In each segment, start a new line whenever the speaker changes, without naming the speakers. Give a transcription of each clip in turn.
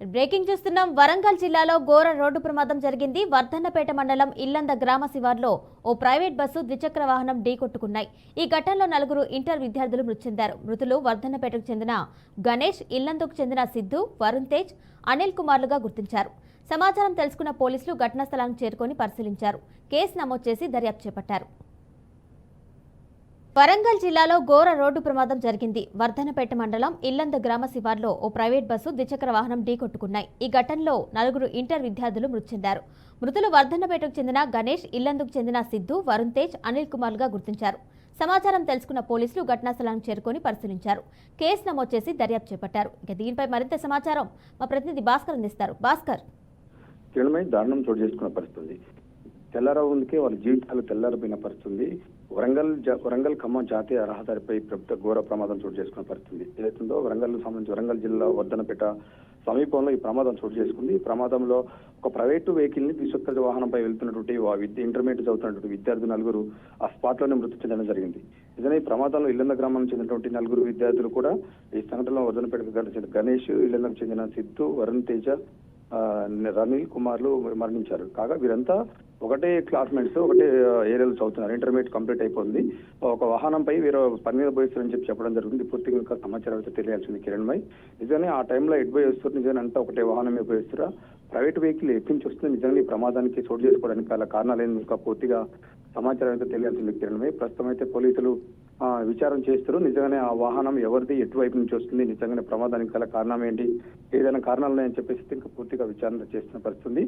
Breaking చూస్తున్నాం. వరంగల్ జిల్లాలో ఘోర రోడ్డు ప్రమాదం జరిగింది. వర్ధన్నపేట మండలం ఇల్లంద గ్రామ శివార్లో ఓ ప్రైవేట్ బస్సు ద్విచక్ర వాహనం ఢీకొట్టుకున్నాయి. ఈ ఘటనలో 4 ఇంటర్ విద్యార్థులు మృతి చెందారు. మృతులు వర్ధన్నపేటకు చెందిన గణేష్, ఇల్లందుకు చెందిన సిద్ధు, వరుణ్ తేజ్, అనిల్ కుమార్లుగా గుర్తించారు. సమాచారం తెలుసుకున్న పోలీసులు ఘటనా స్థలానికి చేరుకొని పరిశీలించారు. కేసు నమోదు చేసి దర్యాప్తు చేపట్టారు. వరంగల్ జిల్లాలో ఘోర రోడ్డు ప్రమాదం జరిగింది. వర్ధన్నపేట మండలం ఇల్లంద గ్రామ శివార్లో ఓ ప్రైవేట్ బస్సు ద్విచక్ర వాహనం ఢీకొట్టుకున్నాయి. ఈ ఘటనలో 4 ఇంటర్ విద్యార్థులు మృతి చెందారు. మృతులు వర్ధన్నపేటకు చెందిన గణేష్, ఇల్లందుకు చెందిన సిద్ధు, వరుణ్ తేజ్, అనిల్ కుమార్లుగా గుర్తించారు. సమాచారం తెలుసుకున్న పోలీసులు ఘటనా స్థలానికి చేరుకొని పరిశీలించారు. కేసు నమోదు చేసి దర్యాప్తు చేపట్టారు. ఇక దీనిపై మరింత సమాచారం మా ప్రతినిధి భాస్కర్ అందిస్తారు. భాస్కర్,
దారుణం చోటు చేసుకున్న పరిస్థితి. తెల్లారవుందుకే వాళ్ళ జీవితాలు తెల్లారిపోయిన పరిస్థితి. వరంగల్ ఖమ్మం జాతీయ రహదారిపై ప్రభుత్వ ఘోర ప్రమాదం చోటు చేసుకున్న పరిస్థితి ఏదైతుందో వరంగల్ జిల్లా వర్ధనపేట సమీపంలో ఈ ప్రమాదం చోటు చేసుకుంది. ఈ ప్రమాదంలో ఒక ప్రైవేటు వెహికల్ ని ద్విచక్ర వాహనంపై వెళ్తున్నటువంటి ఇంటర్మీడియట్ చదువుతున్నటువంటి విద్యార్థులు 4 ఆ స్పాట్ లోనే మృతి చెందడం జరిగింది. నిజంగా ఈ ప్రమాదంలో ఇల్లంద గ్రామానికి చెందినటువంటి 4 విద్యార్థులు కూడా ఈ సంఘటనలో వర్ధనపేటకు చెందిన గణేష్, ఇల్లందకు చెందిన సిద్ధు, వరుణ్ తేజ, అనిల్ కుమార్లు మరణించారు. కాగా వీరంతా ఒకటే క్లాస్మేట్స్, ఒకటే ఏరియాలో చదువుతున్నారు. ఇంటర్మీడియట్ కంప్లీట్ అయిపోయింది. ఒక వాహనంపై వీరు పని మీద పోయిస్తారని చెప్పడం జరుగుతుంది. పూర్తిగా ఇంకా సమాచారం అయితే తెలియాల్సింది కిరణ్ భాయ్. నిజంగానే ఆ టైంలో ఎడ్బై వస్తారు, నిజంగా అంతా ఒకటే వాహనం మీద పోయిస్తారా, ప్రైవేట్ వెహికల్ ఎక్కడి నుంచి వస్తుంది, నిజంగా ఈ ప్రమాదానికి చోటు చేసుకోవడానికి గల కారణాలు ఏంటి ఇంకా పూర్తిగా సమాచారం అయితే తెలియాల్సింది కిరణ్ భాయ్. ప్రస్తుతం అయితే పోలీసులు విచారణ చేస్తారు. నిజంగానే ఆ వాహనం ఎవరిది, ఎటువైపు నుంచి వస్తుంది, నిజంగానే ప్రమాదానికి గల కారణం ఏంటి, ఏదైనా కారణాలు ఉన్నాయని చెప్పేసి ఇంకా పూర్తిగా విచారణ చేస్తున్న పరిస్థితి.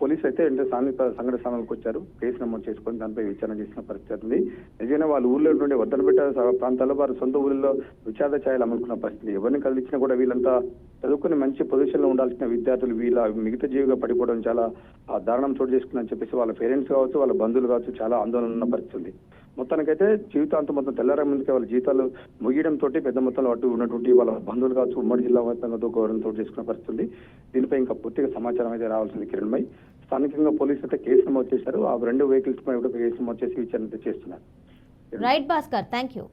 పోలీసు అయితే సంఘటన స్థానానికి వచ్చారు. కేసు నమోదు చేసుకొని దానిపై విచారణ చేసిన పరిస్థితి ఉంది. నిజంగా వాళ్ళ ఊళ్ళో నుండి వర్ధనపేట ప్రాంతాల్లో వారు సొంత ఊళ్ళో విచారణ చేయాలనుకున్న పరిస్థితి. ఎవరిని కదిలించినా కూడా వీళ్ళంతా చదువుకుని మంచి పొజిషన్ లో ఉండాల్సిన విద్యార్థులు వీళ్ళ మిగతా జీవిగా పడిపోవడం చాలా దారుణం చోటు చేసుకుందని చెప్పేసి వాళ్ళ పేరెంట్స్ కావచ్చు, వాళ్ళ బంధువులు కావచ్చు చాలా ఆందోళన ఉన్న పరిస్థితి. మొత్తానికైతే జీవితాంతం మొత్తం తెల్లారే ముందుకే వాళ్ళ జీవితాలు ముగియడంతో పెద్ద మొత్తంలో అటు ఉన్నటువంటి వాళ్ళ బంధువులు కావచ్చు ఉమ్మడి జిల్లా వ్యాప్తంగా గౌరవం చోటు చేసుకున్న పరిస్థితి. దీనిపై ఇంకా పూర్తిగా సమాచారం అయితే రావాల్సింది కిరణ్ భాయ్. స్థానికంగా పోలీసులు అయితే కేసు నమోదు చేశారు. ఆ 2 వెహికల్స్ పై కేసు నమోదు చేసి విచారణ చేస్తున్నారు.
Right Bhaskar, thank you.